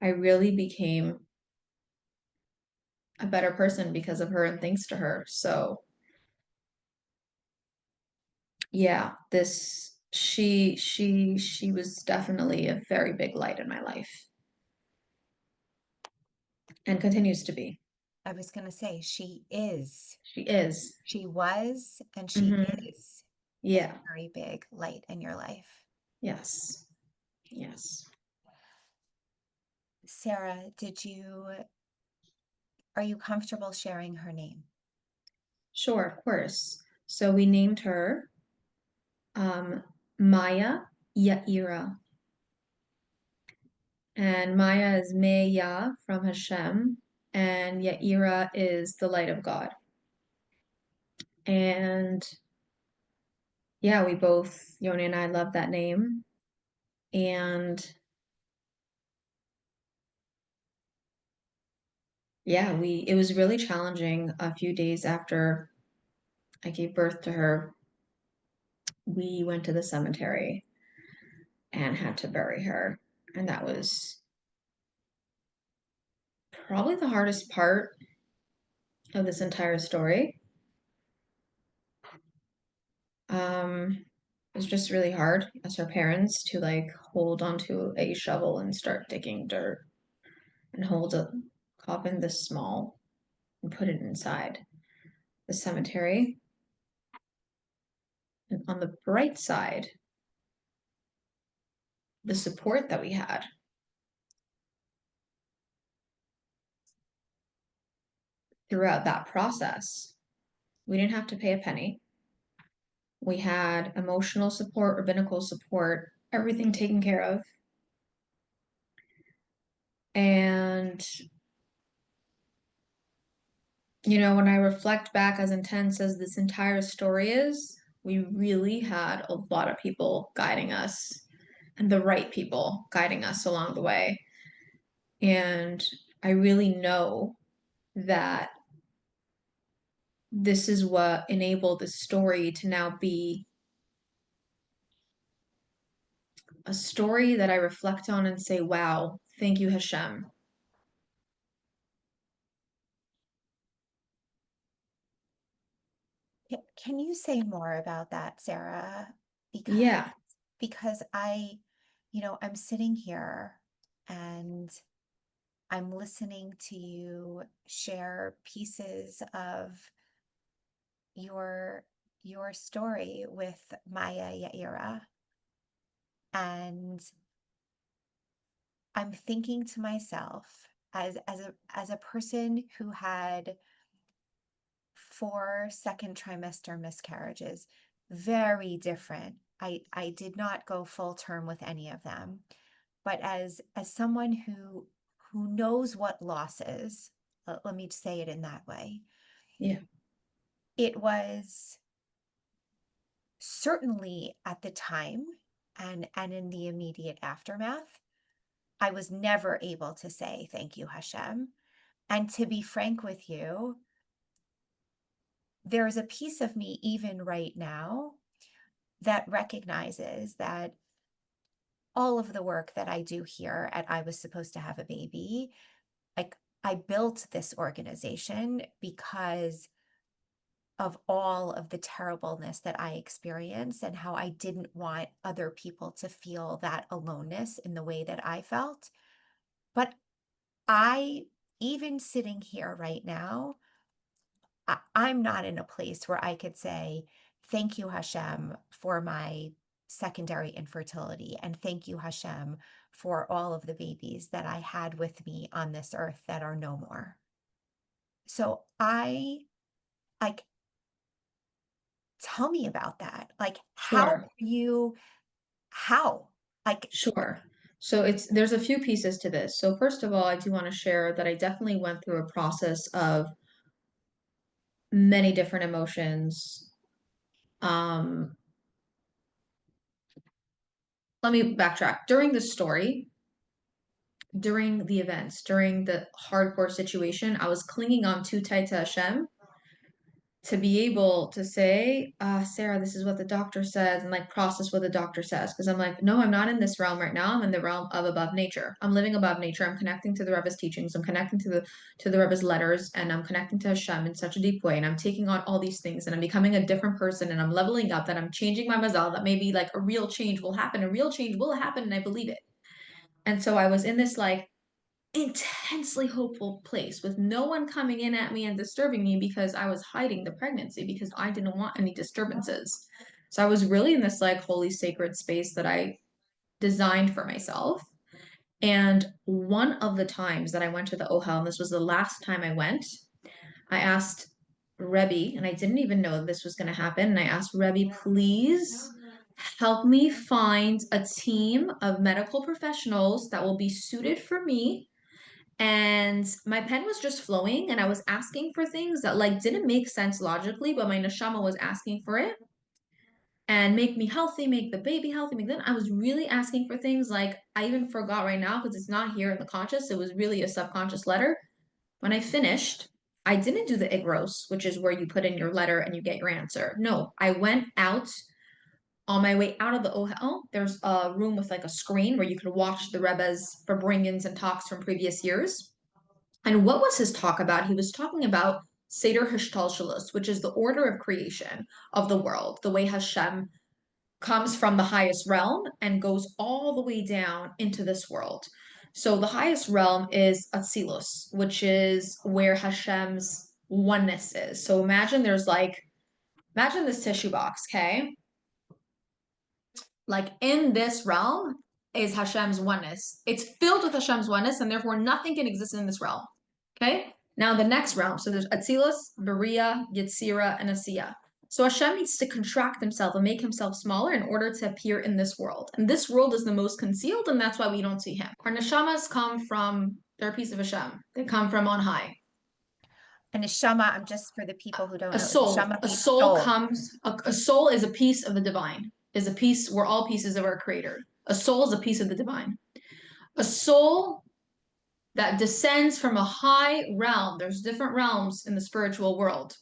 I really became a better person because of her and thanks to her. So, yeah, this she was definitely a very big light in my life and continues to be. I was going to say, she is. She is. She was and she Hmm. is a Yeah. very big light in your life. Yes. Yes. Sarah, are you comfortable sharing her name? Sure, of course. So we named her um, Maya Yaira. And Maya is Meya from Hashem, and Yaira is the light of God. And yeah, we both, Yoni and I, love that name. And yeah, it was really challenging a few days after I gave birth to her. We went to the cemetery and had to bury her. And that was probably the hardest part of this entire story. It was just really hard as her parents to like hold onto a shovel and start digging dirt and hold a coffin this small and put it inside the cemetery. And on the bright side, the support that we had throughout that process. We didn't have to pay a penny. We had emotional support, rabbinical support, everything taken care of. And, when I reflect back, as intense as this entire story is, we really had a lot of people guiding us and the right people guiding us along the way. And I really know that this is what enabled this story to now be a story that I reflect on and say, wow, thank you, Hashem. Can you say more about that, Sarah? Because Yeah, I'm sitting here and I'm listening to you share pieces of your your story with Maya Yaira. And I'm thinking to myself, as a person who had 4 second trimester miscarriages, very different. I did not go full term with any of them, but as someone who knows what loss is, let me say it in that way, yeah, it was certainly at the time and in the immediate aftermath, I was never able to say thank you, Hashem. And to be frank with you, there's a piece of me even right now that recognizes that all of the work that I do here at I Was Supposed to Have a Baby, like I built this organization because of all of the terribleness that I experienced and how I didn't want other people to feel that aloneness in the way that I felt. But I, even sitting here right now, I'm not in a place where I could say, thank you, Hashem, for my secondary infertility. And thank you, Hashem, for all of the babies that I had with me on this earth that are no more. So I like, tell me about that. Like, Sure. how? Like, Sure. So there's a few pieces to this. So first of all, I do want to share that I definitely went through a process of many different emotions. Um, Let me backtrack. During the story, during the events, during the hardcore situation, I was clinging on too tight to Hashem to be able to say, Sarah, this is what the doctor says, and like process what the doctor says. Because I'm like, no, I'm not in this realm right now. I'm in the realm of above nature. I'm living above nature. I'm connecting to the Rebbe's teachings. I'm connecting to the Rebbe's letters, and I'm connecting to Hashem in such a deep way. And I'm taking on all these things, and I'm becoming a different person, and I'm leveling up. That I'm changing my mazal. That maybe like a real change will happen. A real change will happen, and I believe it. And so I was in this like intensely hopeful place with no one coming in at me and disturbing me because I was hiding the pregnancy because I didn't want any disturbances. So I was really in this like holy sacred space that I designed for myself. And one of the times that I went to the Ohel, and this was the last time I went, I asked Rebbe, and I didn't even know this was going to happen. And I asked Rebbe, please help me find a team of medical professionals that will be suited for me, and my pen was just flowing and I was asking for things that like didn't make sense logically, but my neshama was asking for it and make me healthy, make the baby healthy, make that. I was really asking for things like I even forgot right now because it's not here in the conscious. It was really a subconscious letter. When I finished, I didn't do the igros, which is where you put in your letter and you get your answer. No, I went out on my way out of the Ohel. There's a room with like a screen where you could watch the Rebbe's Farbrengens and talks from previous years. And what was his talk about? He was talking about Seder Hishtalshalus, which is the order of creation of the world, the way Hashem comes from the highest realm and goes all the way down into this world. So the highest realm is Atzilus, which is where Hashem's oneness is. So imagine this tissue box, okay? Like in this realm is Hashem's oneness. It's filled with Hashem's oneness, and therefore nothing can exist in this realm. Okay? Now the next realm. So there's Atzilus, Beria, Yetzira, and Asiya. So Hashem needs to contract himself and make himself smaller in order to appear in this world. And this world is the most concealed, and that's why we don't see him. Our neshamas come from, they're a piece of Hashem. They come from on high. a neshama, I'm just for the people who don't A know, soul. neshama A means soul soul. comes, a soul is a piece of the divine, is a piece, we're all pieces of our creator. A soul is a piece of the divine. A soul that descends from a high realm. There's different realms in the spiritual world.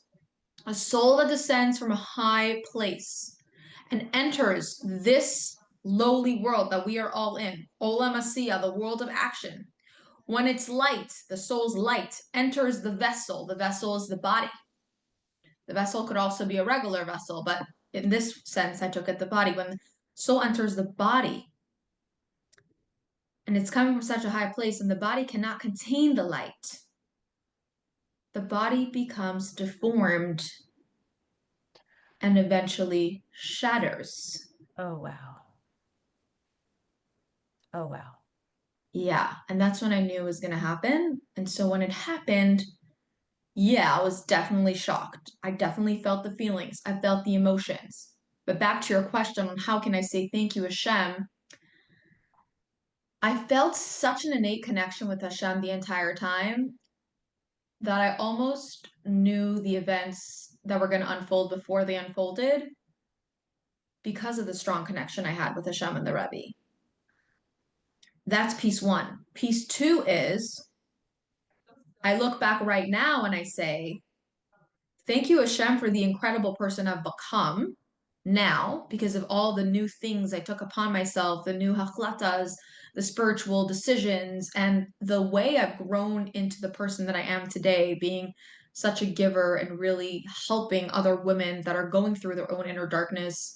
A soul that descends from a high place and enters this lowly world that we are all in, Olam Asiya, the world of action. When its light, the soul's light, enters the vessel is the body. The vessel could also be a regular vessel, but in this sense, I took it the body. When the soul enters the body, and it's coming from such a high place, and the body cannot contain the light, the body becomes deformed and eventually shatters. Oh, wow. Oh, wow. Yeah, and that's when I knew it was going to happen. And so when it happened, yeah, I was definitely shocked. I definitely felt the feelings. I felt the emotions. But back to your question on how can I say thank you, Hashem, I felt such an innate connection with Hashem the entire time that I almost knew the events that were going to unfold before they unfolded because of the strong connection I had with Hashem and the Rebbe. That's piece one. Piece two is I look back right now and I say, thank you, Hashem, for the incredible person I've become now because of all the new things I took upon myself, the new hachlatas, the spiritual decisions, and the way I've grown into the person that I am today, being such a giver and really helping other women that are going through their own inner darkness.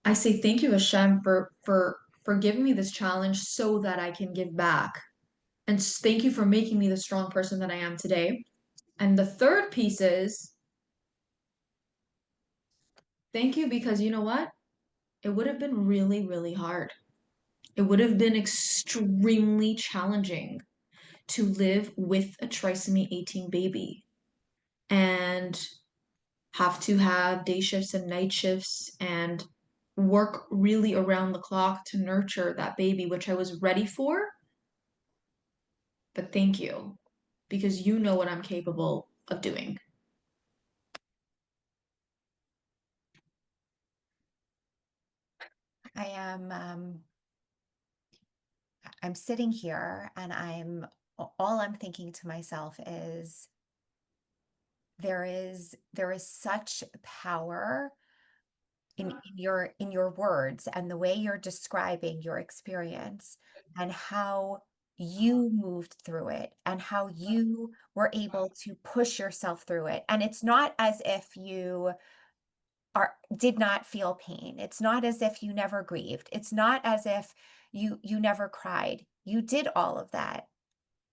I say thank you, Hashem, for giving me this challenge so that I can give back. And thank you for making me the strong person that I am today. And the third piece is thank you because you know what? it would have been really, really hard. It would have been extremely challenging to live with a trisomy 18 baby and have to have day shifts and night shifts and work really around the clock to nurture that baby, which I was ready for. But thank you, because you know what I'm capable of doing. I am I'm sitting here and all I'm thinking to myself is there is such power in your words and the way you're describing your experience and how you moved through it and how you were able to push yourself through it. And it's not as if you did not feel pain. It's not as if you never grieved. It's not as if you never cried. You did all of that.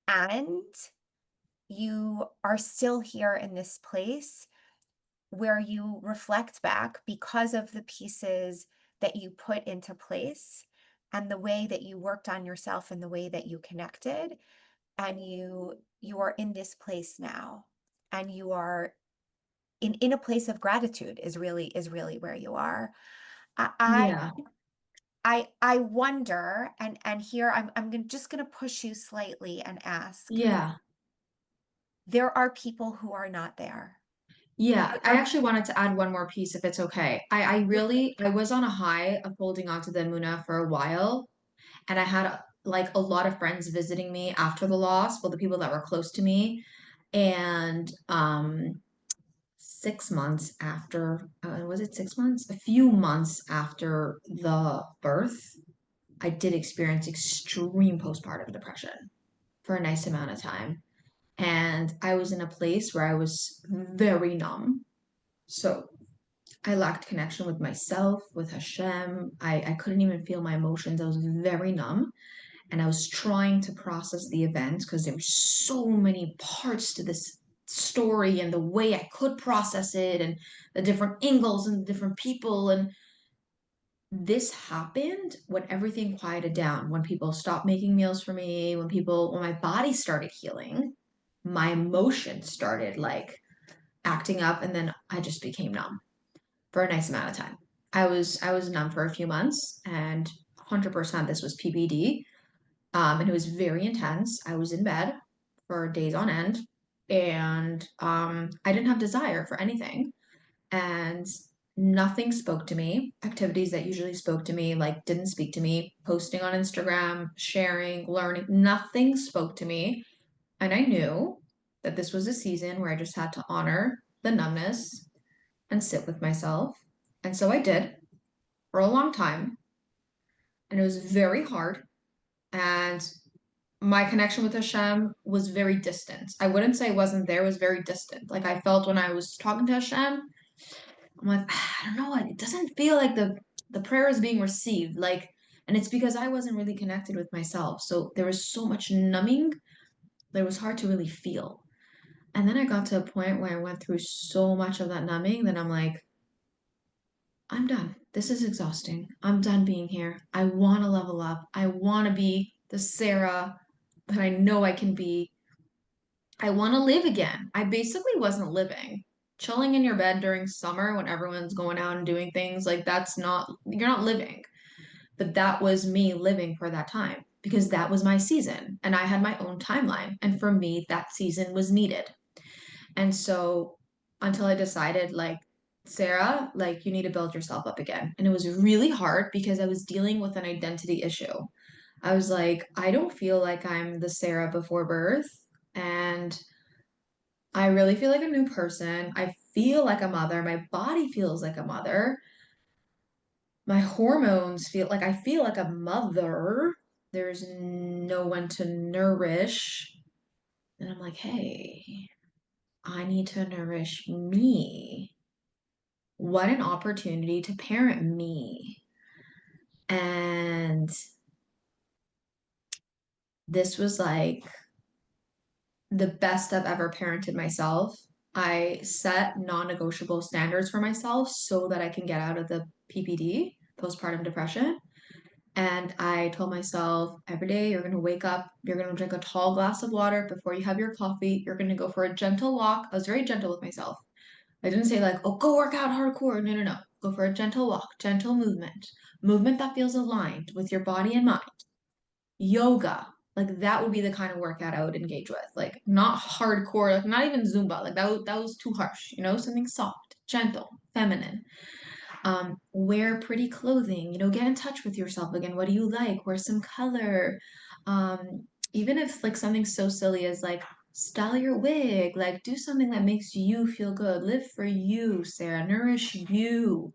And you are still here in this place where you reflect back because of the pieces that you put into place and the way that you worked on yourself and the way that you connected, and you are in this place now, and you are in a place of gratitude is really where you are. I Yeah, I wonder, and here just gonna push you slightly and ask, yeah, there are people who are not there. yeah. There I are actually wanted to add one more piece if it's okay. I was on a high of holding on to the Muna for a while, and I had like a lot of friends visiting me after the loss, well, the people that were close to me, and 6 months after, was it 6 months? A few months after the birth, I did experience extreme postpartum depression for a nice amount of time. And I was in a place where I was very numb. So I lacked connection with myself, with Hashem. I couldn't even feel my emotions. I was very numb. And I was trying to process the event because there were so many parts to this story and the way I could process it and the different angles and the different people. And this happened when everything quieted down, when people stopped making meals for me, when my body started healing, my emotions started like acting up, and then I just became numb for a nice amount of time. I was numb for a few months, and 100% this was PPD. And it was very intense. I was in bed for days on end, and I didn't have desire for anything, and nothing spoke to me. Activities that usually spoke to me, like, didn't speak to me. Posting on Instagram, sharing, learning, nothing spoke to me. And I knew that this was a season where I just had to honor the numbness and sit with myself. And so I did for a long time, and it was very hard. And my connection with Hashem was very distant. I wouldn't say it wasn't there, it was very distant. Like, I felt when I was talking to Hashem, I'm like, I don't know, it doesn't feel like the prayer is being received. Like, and it's because I wasn't really connected with myself. So there was so much numbing that it was hard to really feel. And then I got to a point where I went through so much of that numbing that I'm like, I'm done. This is exhausting. I'm done being here. I want to level up. I want to be the Sarah that I know I can be. I want to live again. I basically wasn't living. Chilling in your bed during summer when everyone's going out and doing things, like, that's not, you're not living. But that was me living for that time because that was my season and I had my own timeline. And for me, that season was needed. And so until I decided, like, Sarah, like, you need to build yourself up again. And it was really hard because I was dealing with an identity issue. I was like, I don't feel like I'm the Sarah before birth. And I really feel like a new person. I feel like a mother. My body feels like a mother. My hormones feel like I feel like a mother. There's no one to nourish. And I'm like, hey, I need to nourish me. What an opportunity to parent me. And this was like the best I've ever parented myself. I set non negotiable standards for myself so that I can get out of the PPD, postpartum depression. And I told myself every day you're going to wake up, you're going to drink a tall glass of water before you have your coffee, you're going to go for a gentle walk. I was very gentle with myself. I didn't say, like, oh, go work out hardcore. No, no, no. Go for a gentle walk, gentle movement, movement that feels aligned with your body and mind. Yoga, like that would be the kind of workout I would engage with. Like not hardcore, like not even Zumba. Like that was too harsh, something soft, gentle, feminine. Wear pretty clothing, get in touch with yourself again. What do you like? Wear some color. Even if like something so silly as like style your wig, like do something that makes you feel good. Live for you, Sarah. Nourish you.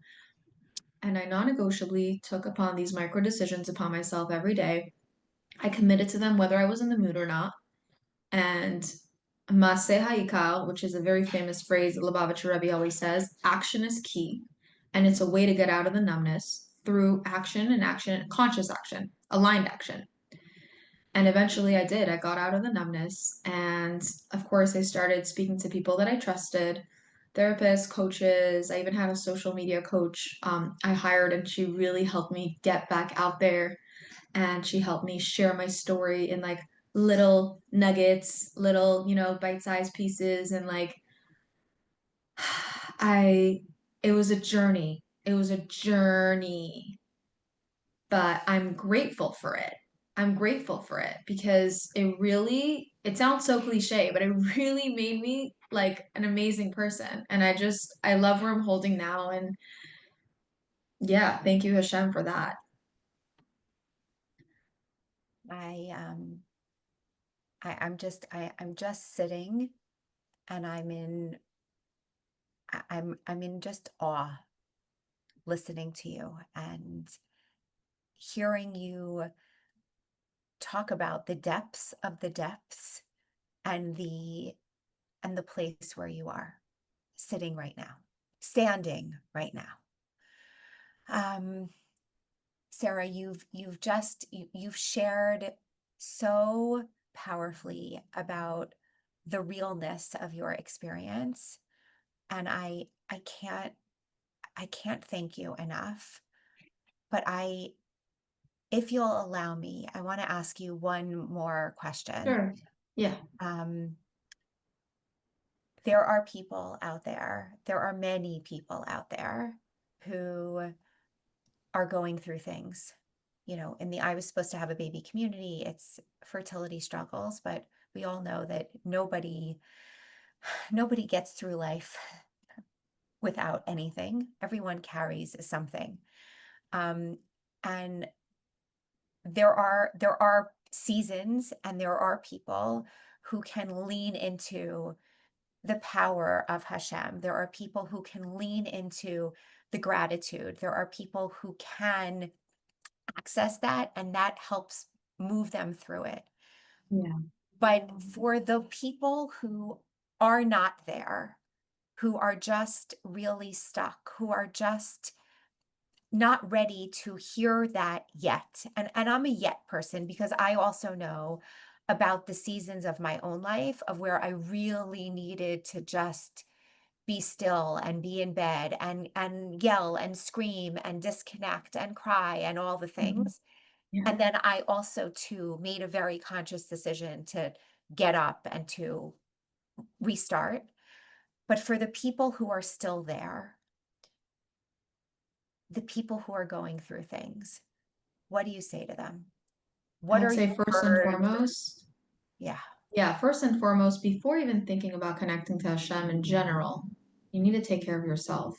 And I non-negotiably took upon these micro decisions upon myself every day. I committed to them whether I was in the mood or not. And Maseh Haikal, which is a very famous phrase that Lubavitcher Rebbe always says, action is key. And it's a way to get out of the numbness through action and action, conscious action, aligned action. And eventually I did. I got out of the numbness. And of course, I started speaking to people that I trusted, therapists, coaches. I even had a social media coach I hired, and she really helped me get back out there, and she helped me share my story in like little nuggets, little, bite-sized pieces. And like, I, it was a journey. It was a journey, but I'm grateful for it. I'm grateful for it because it sounds so cliche, but it really made me like an amazing person. And I love where I'm holding now. And yeah, thank you, Hashem, for that. I I'm just sitting, and I'm in just awe listening to you and hearing you talk about the depths of the depths, and the place where you are sitting right now, standing right now. Um, Sarah, you've shared so powerfully about the realness of your experience, and I can't thank you enough. But if you'll allow me, I want to ask you one more question. Sure. Yeah. Um, there are people out there, there are many people out there who are going through things. In the I was supposed to have a baby community, it's fertility struggles, but we all know that nobody gets through life without anything. Everyone carries something. Um, and there are seasons, and there are people who can lean into the power of Hashem. There are people who can lean into the gratitude. There are people who can access that, and that helps move them through it. Yeah. But for the people who are not there, who are just really stuck, who are just not ready to hear that yet. And I'm a yet person because I also know about the seasons of my own life of where I really needed to just be still and be in bed and yell and scream and disconnect and cry and all the Mhm. things. Yeah. And then I also too made a very conscious decision to get up and to restart. But for the people who are still there, the people who are going through things, what do you say to them? What I'd are say your first and words? foremost, Yeah. yeah, first and foremost, before even thinking about connecting to Hashem in general, you need to take care of yourself.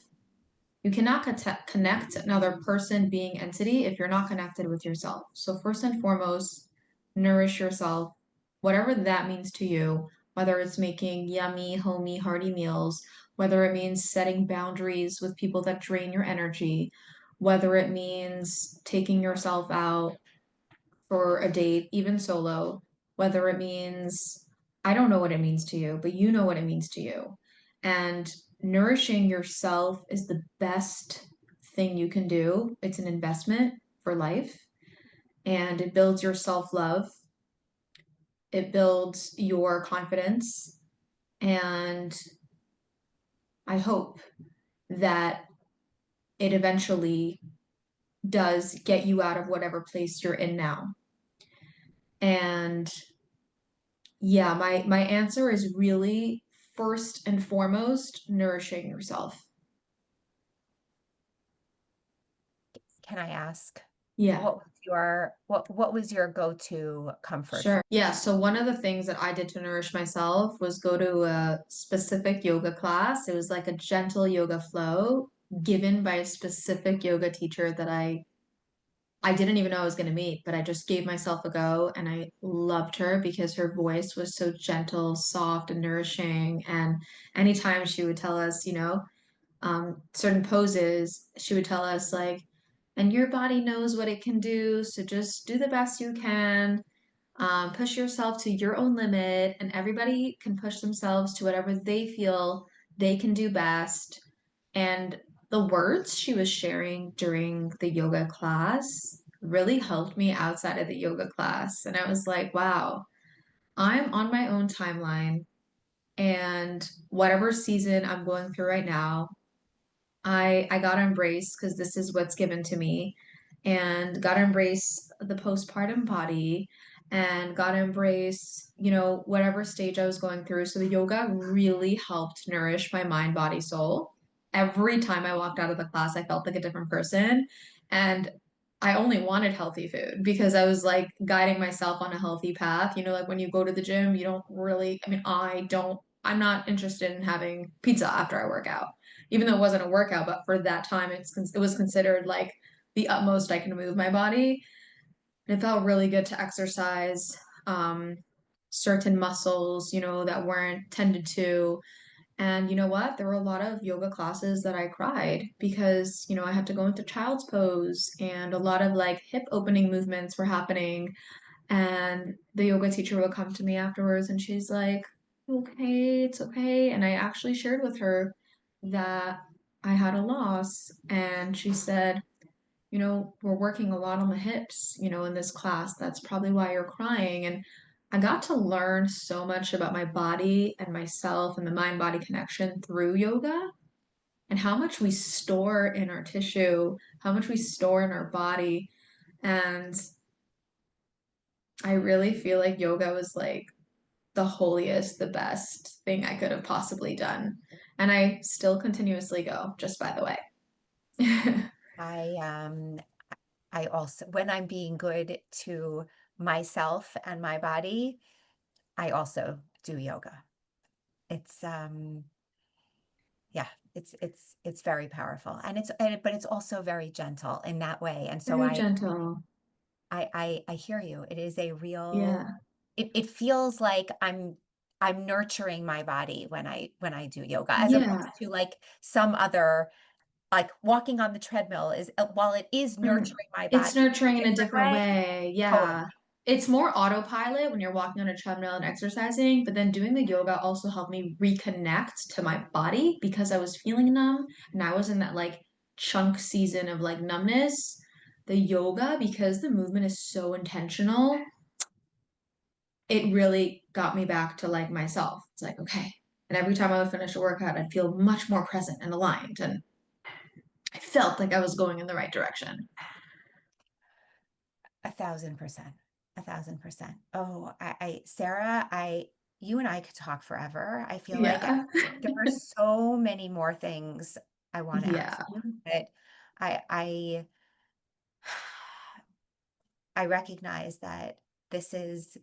You cannot connect another person, being, entity if you're not connected with yourself. So, first and foremost, nourish yourself, whatever that means to you, whether it's making yummy, homey, hearty meals, whether it means setting boundaries with people that drain your energy, whether it means taking yourself out for a date, even solo, whether it means, I don't know what it means to you, but you know what it means to you. And nourishing yourself is the best thing you can do. It's an investment for life, and it builds your self love, it builds your confidence. And I hope that it eventually does get you out of whatever place you're in now. And yeah, my answer is really first and foremost nourishing yourself. Can I ask, Yeah. what was your go-to comfort Sure. food? Yeah. So one of the things that I did to nourish myself was go to a specific yoga class. It was like a gentle yoga flow given by a specific yoga teacher that I didn't even know I was going to meet, but I just gave myself a go and I loved her because her voice was so gentle, soft, and nourishing. And anytime she would tell us, certain poses, she would tell us like, and your body knows what it can do, so just do the best you can, push yourself to your own limit, and everybody can push themselves to whatever they feel they can do best. And the words she was sharing during the yoga class really helped me outside of the yoga class. And I was like, wow, I'm on my own timeline. And whatever season I'm going through right now, I gotta embrace because this is what's given to me, and gotta embrace the postpartum body, and gotta embrace, whatever stage I was going through. So the yoga really helped nourish my mind, body, soul. Every time I walked out of the class, I felt like a different person. And I only wanted healthy food because I was like guiding myself on a healthy path. Like when you go to the gym, you don't really, I mean, I'm not interested in having pizza after I work out even though it wasn't a workout, but for that time, it was considered like the utmost I can move my body. And it felt really good to exercise certain muscles, that weren't tended to. And you know what? There were a lot of yoga classes that I cried because, I had to go into child's pose and a lot of like hip opening movements were happening. And the yoga teacher would come to me afterwards and she's like, okay, it's okay. And I actually shared with her that I had a loss. And she said, we're working a lot on the hips, in this class. That's probably why you're crying. And I got to learn so much about my body and myself and the mind body connection through yoga and how much we store in our tissue, how much we store in our body. And I really feel like yoga was like the holiest, the best thing I could have possibly done. And I still continuously go, just by the way. I um I also, when I'm being good to myself and my body, I also do yoga. It's yeah, it's very powerful, but it's also very gentle in that way. And so Very I gentle. I I I hear you. It is a real, Yeah. it feels like I'm nurturing my body when I do yoga, as Yeah. opposed to like some other, like walking on the treadmill is, while it is Mm. nurturing my It's body nurturing in in a a different different way. way. Yeah. Totally. It's more autopilot when you're walking on a treadmill and exercising, but then doing the yoga also helped me reconnect to my body because I was feeling numb and I was in that like chunk season of like numbness. The yoga, because the movement is so intentional, it really got me back to like myself. It's like, okay. And every time I would finish a workout, I'd feel much more present and aligned. And I felt like I was going in the right direction. 1,000%. 1,000%. Oh, Sarah, you and I could talk forever. I feel like Yeah. there are so many more things I want to ask Yeah. you, but I I recognize that this is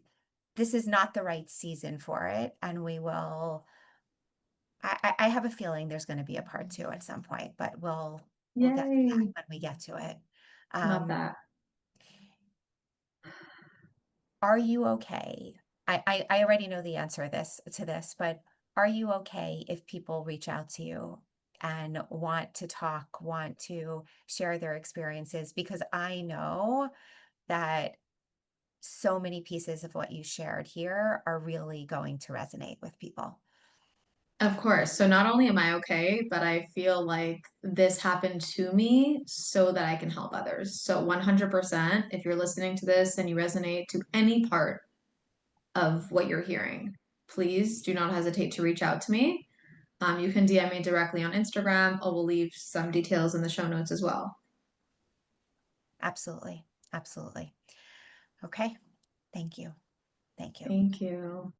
this is not the right season for it, and we will. I have a feeling there's going to be a part two at some point, but we'll get to that Yay. when we get to it. Love Um, that. Are you okay? I already know the answer to this, but are you okay if people reach out to you and want to talk, want to share their experiences? Because I know that so many pieces of what you shared here are really going to resonate with people. Of course. So not only am I okay, but I feel like this happened to me so that I can help others. So 100%, if you're listening to this and you resonate to any part of what you're hearing, please do not hesitate to reach out to me. You can DM me directly on Instagram, or we'll leave some details in the show notes as well. Absolutely. Absolutely. Okay. Thank you. Thank you. Thank you.